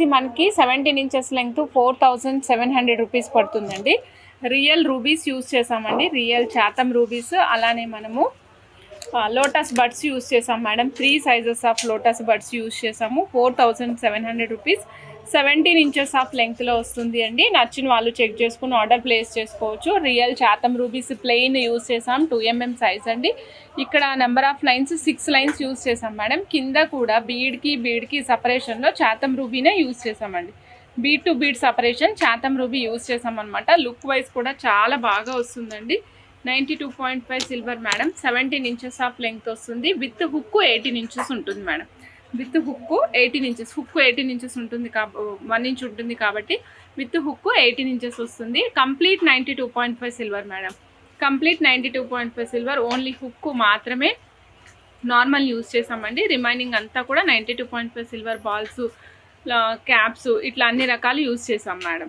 వచ్చేసి మనకి 17 inches length 4700 rupees పడుతుందండి. రియల్ రూబీస్ యూస్ చేసామండి, రియల్ చాతం రూబీస్. అలానే మనము లోటస్ బడ్స్ యూస్ చేసాం madam. 3 sizes of lotus buds use చేసాము. 4700 రూపీస్. 17 ఇంచెస్ ఆఫ్ లెంగ్త్లో వస్తుంది అండి. నచ్చిన వాళ్ళు చెక్ చేసుకుని ఆర్డర్ ప్లేస్ చేసుకోవచ్చు. రియల్ చాతం రూబీస్ ప్లెయిన్ యూస్ చేసాం, 2mm సైజ్ అండి. ఇక్కడ number of lines 6 lines use చేసాం మేడం. కింద కూడా బీడ్కి సపరేషన్లో చాతం రూబీనే యూస్ చేసామండి. బీడ్ టు బీడ్ సపరేషన్ చాతం రూబీ యూస్ చేసామన్నమాట. లుక్ వైజ్ కూడా చాలా బాగా వస్తుందండి. 92.5 silver madam. 17 inches of length వస్తుంది. విత్ హుక్ 18 ఇంచెస్ ఉంటుంది madam. With hook 18 inches, hook 18 inches ఉంటుంది 1 ఇంచ్ ఉంటుంది కాబట్టి విత్ హుక్ 18 ఇంచెస్ వస్తుంది. Complete 92.5 silver madam. Complete 92.5 silver. Only hook మాత్రమే నార్మల్ యూస్ చేసామండి. రిమైనింగ్ అంతా కూడా 92.5 సిల్వర్ బాల్స్, క్యాప్స్ ఇట్లా అన్ని రకాలు యూస్ చేసాం మేడం.